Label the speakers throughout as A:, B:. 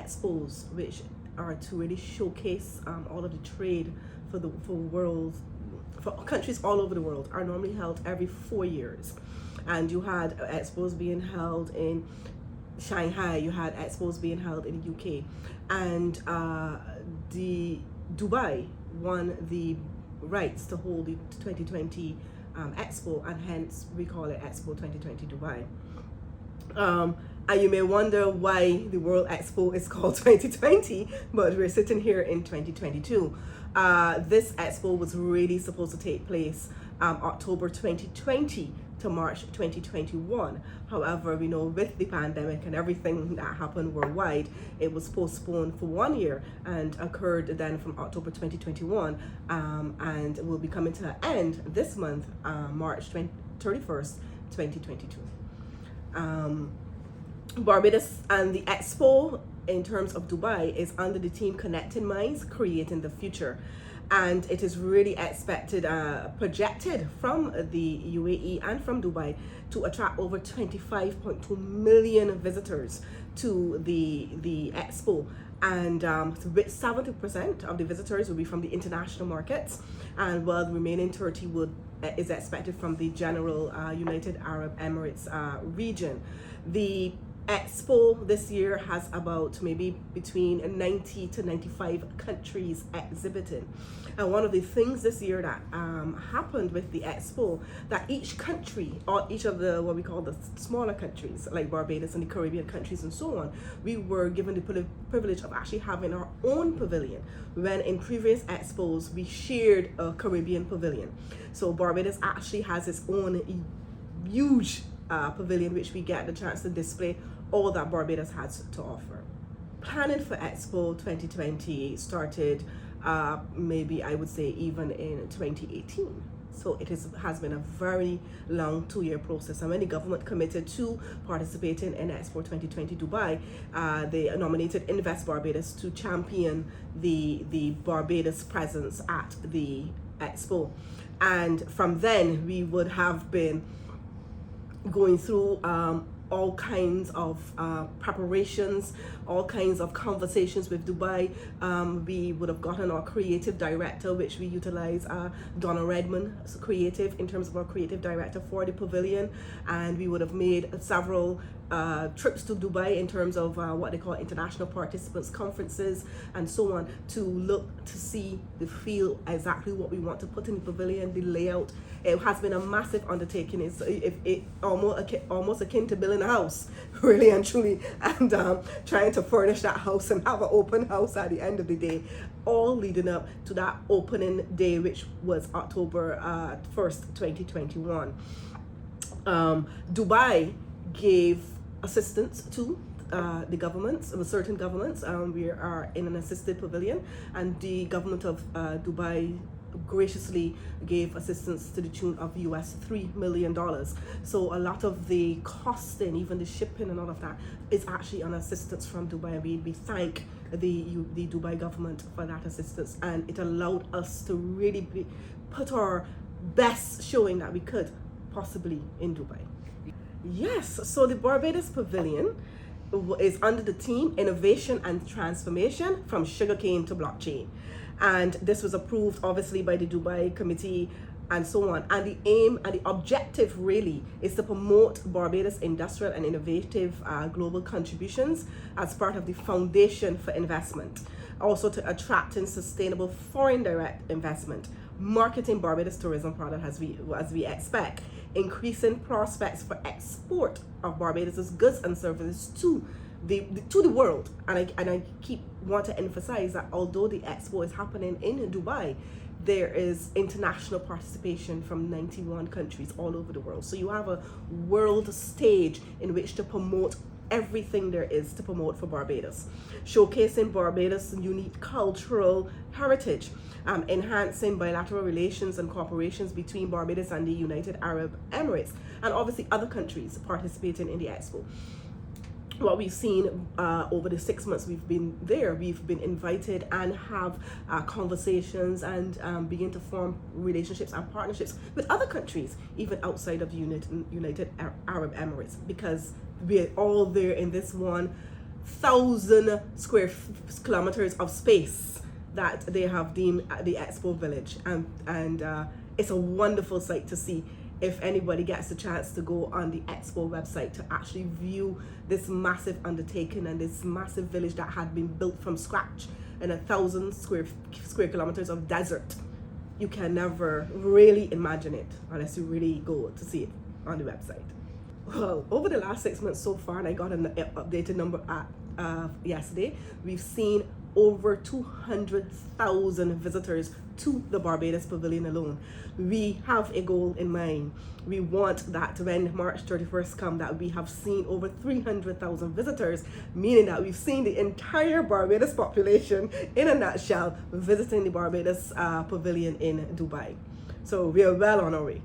A: expos, which are to really showcase all of the trade for countries all over the world, are normally held every 4 years. And you had expos being held in Shanghai, you had expos being held in the UK, and the Dubai won the rights to hold the 2020 Expo, and hence we call it Expo 2020 Dubai. And you may wonder why the World Expo is called 2020, but we're sitting here in 2022. This Expo was really supposed to take place October 2020 to March 2021. However, we know with the pandemic and everything that happened worldwide, it was postponed for 1 year and occurred then from October 2021, and will be coming to an end this month, March 31st, 2022. Barbados and the Expo in terms of Dubai is under the team Connecting Minds, Creating the Future. And it is really expected, projected from the UAE and from Dubai to attract over 25.2 million visitors to the Expo. And 70% of the visitors will be from the international markets, and while the remaining 30 is expected from the general United Arab Emirates region. The Expo this year has about maybe between 90 to 95 countries exhibiting. And one of the things this year that happened with the Expo, that each country, or each of the what we call the smaller countries like Barbados and the Caribbean countries and so on, we were given the privilege of actually having our own pavilion, when in previous Expos we shared a Caribbean pavilion. So Barbados actually has its own huge pavilion, which we get the chance to display all that Barbados has to offer. Planning for Expo 2020 started maybe I would say even in 2018. So it has been a very long 2-year process. And when the government committed to participating in Expo 2020 Dubai, they nominated Invest Barbados to champion the Barbados presence at the Expo. And from then we would have been going through all kinds of preparations, all kinds of conversations with Dubai. We would have gotten our creative director, which we utilize Donna Redmond as creative in terms of our creative director for the pavilion, and we would have made several trips to Dubai in terms of what they call international participants conferences and so on, to look to see the feel exactly what we want to put in the pavilion, the layout. It has been a massive undertaking. It's almost akin to building a house, really and truly, and trying to furnish that house and have an open house at the end of the day, all leading up to that opening day, which was October 1st, 2021. Dubai gave assistance to the governments, certain governments. We are in an assisted pavilion, and the government of Dubai graciously gave assistance to the tune of US $3 million. So a lot of the costing, even the shipping and all of that, is actually on assistance from Dubai. We thank the Dubai government for that assistance, and it allowed us to really put our best showing that we could possibly in Dubai. Yes, so the Barbados Pavilion is under the theme Innovation and Transformation from Sugarcane to Blockchain. And this was approved obviously by the Dubai Committee and so on. And the aim and the objective really is to promote Barbados' industrial and innovative global contributions as part of the Foundation for Investment. Also to attract and sustainable foreign direct investment, marketing Barbados tourism product as we expect, increasing prospects for export of Barbados' goods and services to the world. And I want to emphasize that although the Expo is happening in Dubai, there is international participation from 91 countries all over the world. So you have a world stage in which to promote everything there is to promote for Barbados, showcasing Barbados' unique cultural heritage, enhancing bilateral relations and cooperations between Barbados and the United Arab Emirates, and obviously other countries participating in the Expo. What we've seen over the 6 months we've been there, we've been invited and have conversations and begin to form relationships and partnerships with other countries, even outside of the United Arab Emirates, because we're all there in this one square kilometers of space that they have deemed the Expo Village, and it's a wonderful sight to see. If anybody gets the chance to go on the Expo website to actually view this massive undertaking and this massive village that had been built from scratch in 1,000 square kilometers of desert, you can never really imagine it unless you really go to see it on the website. Well, over the last 6 months so far, and I got an updated number yesterday, we've seen over 200,000 visitors to the Barbados Pavilion alone. We have a goal in mind. We want that when March 31st comes, that we have seen over 300,000 visitors, meaning that we've seen the entire Barbados population, in a nutshell, visiting the Barbados Pavilion in Dubai. So we are well on our way.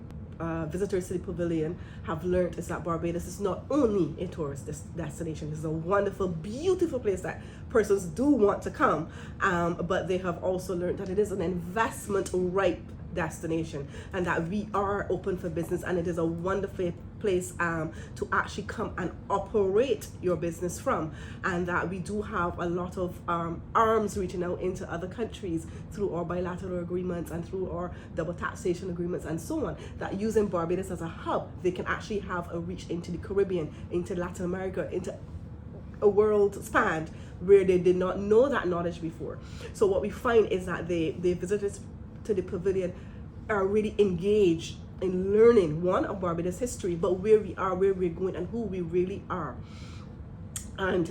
A: Visitors to the pavilion have learned is that Barbados is not only a tourist destination. It's a wonderful, beautiful place that persons do want to come, but they have also learned that it is an investment ripe destination, and that we are open for business, and it is a wonderful place to actually come and operate your business from, and that we do have a lot of arms reaching out into other countries through our bilateral agreements and through our double taxation agreements and so on, that using Barbados as a hub, they can actually have a reach into the Caribbean, into Latin America, into a world span where they did not know that knowledge before. So what we find is that the visitors to the pavilion are really engaged in learning, one, of Barbados history, but where we are, where we're going, and who we really are, and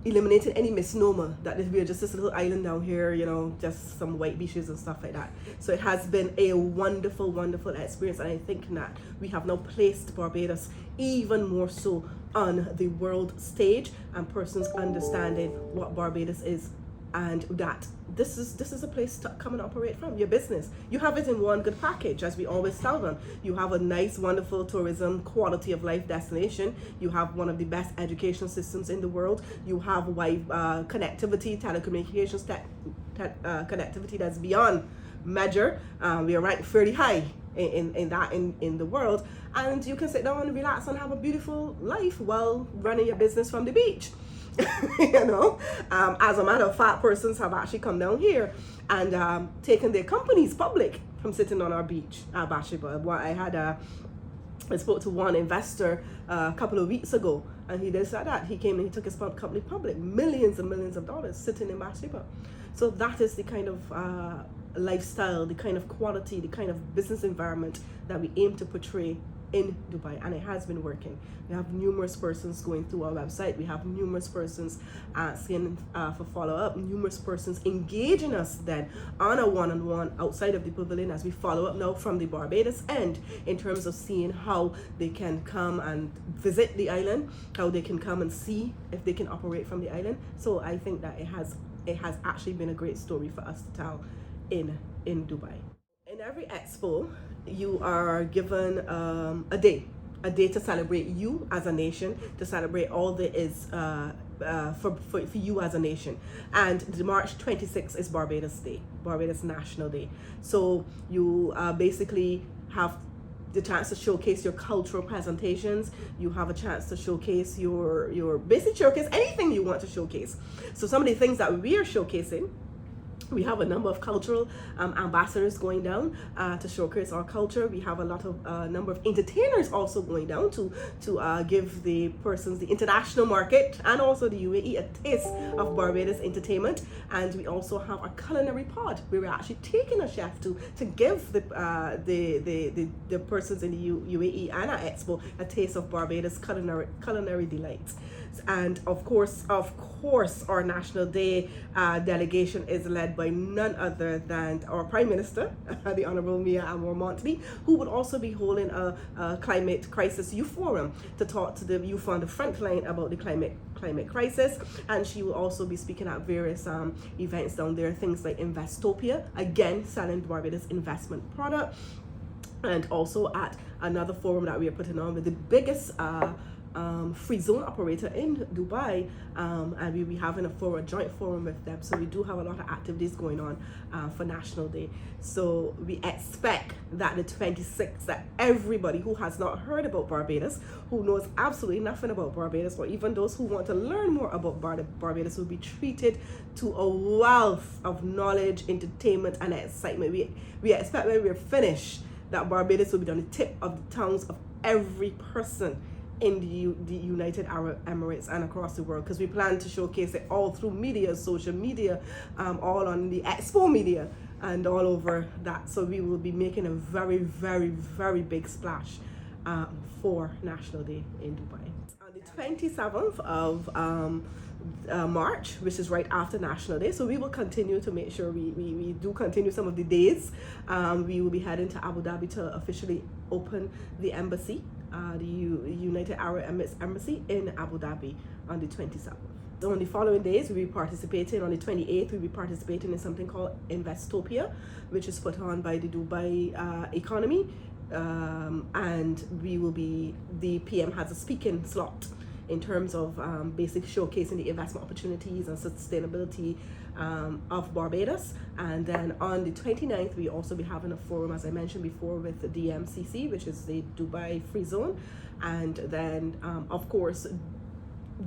A: eliminating any misnomer that we're just this little island down here, you know, just some white beaches and stuff like that. So it has been a wonderful, wonderful experience, and I think that we have now placed Barbados even more so on the world stage, and persons understanding what Barbados is, and that this is a place to come and operate from your business. You have it in one good package, as we always tell them. You have a nice, wonderful tourism, quality of life destination. You have one of the best education systems in the world. You have connectivity, telecommunications, connectivity that's beyond measure. We are ranked fairly high in the world, and you can sit down and relax and have a beautiful life while running your business from the beach. You know, as a matter of fact, persons have actually come down here and taken their companies public from sitting on our beach at Bashiba. I spoke to one investor a couple of weeks ago, and he did say that he came and he took his company public, millions and millions of dollars sitting in Bashiba. So that is the kind of lifestyle, the kind of quality, the kind of business environment that we aim to portray in Dubai, and it has been working. We have numerous persons going through our website. We have numerous persons asking for follow-up, numerous persons engaging us then on a one-on-one outside of the pavilion as we follow up now from the Barbados end in terms of seeing how they can come and visit the island, how they can come and see if they can operate from the island. So I think that it has actually been a great story for us to tell in Dubai. In every expo, you are given a day to celebrate you as a nation, to celebrate all that is for you as a nation. And the March 26th is Barbados Day, Barbados National Day. So you basically have the chance to showcase your cultural presentations. You have a chance to showcase your basic showcase anything you want to showcase. So some of the things that we are showcasing, we have a number of cultural ambassadors going down to showcase our culture. We have a lot of number of entertainers also going down to give the persons the international market and also the UAE a taste of Barbados entertainment. And we also have a culinary pod where we're actually taking a chef to give the persons in the UAE and our Expo a taste of Barbados culinary delights. And of course, our National Day delegation is led by none other than our Prime Minister, the Honorable Mottley, who would also be holding a climate crisis youth forum to talk to the youth on the front line about the climate crisis. And she will also be speaking at various events down there, things like Investopia, again selling Barbados investment product, and also at another forum that we are putting on with the biggest free zone operator in Dubai, and we'll be having a joint forum with them. So we do have a lot of activities going on for National Day. So we expect that the 26th, that everybody who has not heard about Barbados, who knows absolutely nothing about Barbados, or even those who want to learn more about Barbados, will be treated to a wealth of knowledge, entertainment, and excitement. We expect when we're finished that Barbados will be on the tip of the tongues of every person in the United Arab Emirates and across the world, because we plan to showcase it all through media, social media, all on the Expo media and all over that. So we will be making a very, very, very big splash for National Day in Dubai. On the 27th of March, which is right after National Day, so we will continue to make sure we do continue some of the days. We will be heading to Abu Dhabi to officially open the embassy, the United Arab Emirates Embassy in Abu Dhabi on the 27th. So on the following days, we'll be participating. On the 28th, we'll be participating in something called Investopia, which is put on by the Dubai economy. And the PM has a speaking slot in terms of basically showcasing the investment opportunities and sustainability of Barbados. And then on the 29th, we also be having a forum, as I mentioned before, with the DMCC, which is the Dubai Free Zone. And then, of course,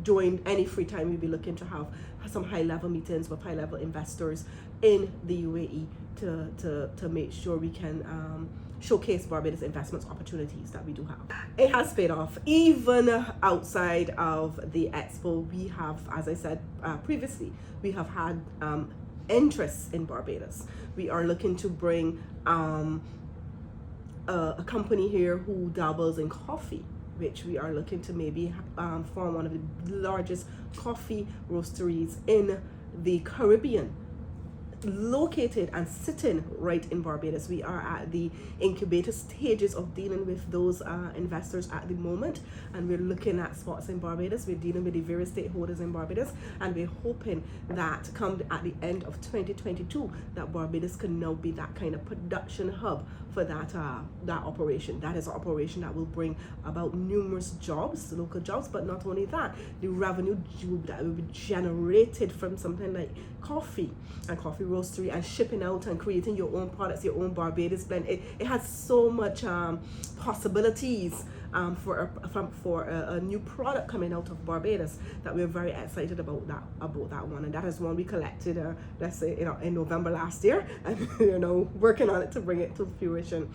A: during any free time, we'll be looking to have some high-level meetings with high-level investors in the UAE to make sure we can showcase Barbados investment opportunities that we do have. It has paid off. Even outside of the Expo, we have, as I said previously, we have had interest in Barbados. We are looking to bring a company here who dabbles in coffee, which we are looking to maybe form one of the largest coffee roasteries in the Caribbean, located and sitting right in Barbados. We are at the incubator stages of dealing with those investors at the moment, and we're looking at spots in Barbados. We're dealing with the various stakeholders in Barbados, and we're hoping that come at the end of 2022 that Barbados can now be that kind of production hub for that operation. That is an operation that will bring about numerous jobs, local jobs, but not only that, the revenue that will be generated from something like coffee and coffee roastery and shipping out and creating your own products, your own Barbados blend. It has so much possibilities for a new product coming out of Barbados that we're very excited about that one. And that is one we collected let's say in November last year, and working on it to bring it to fruition.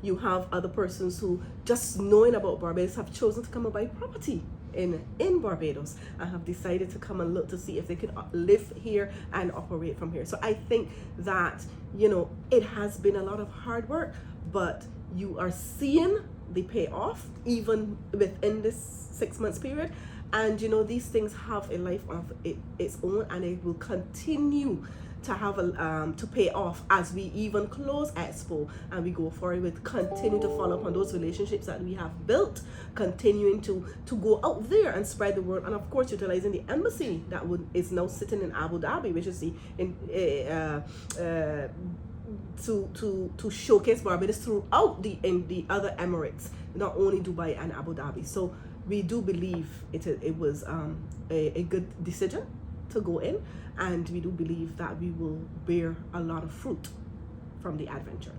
A: You have other persons who, just knowing about Barbados, have chosen to come and buy property in Barbados and have decided to come and look to see if they could live here and operate from here. So I think that it has been a lot of hard work, but you are seeing the payoff even within this 6 months period. And these things have a life of its own, and it will continue to have to pay off as we even close Expo and we go forward with continue to follow up on those relationships that we have built, continuing to go out there and spread the word, and of course utilizing the embassy that is now sitting in Abu Dhabi, which is to showcase Barbados throughout the other Emirates, not only Dubai and Abu Dhabi. So we do believe it was a good decision to go in, and we do believe that we will bear a lot of fruit from the adventure.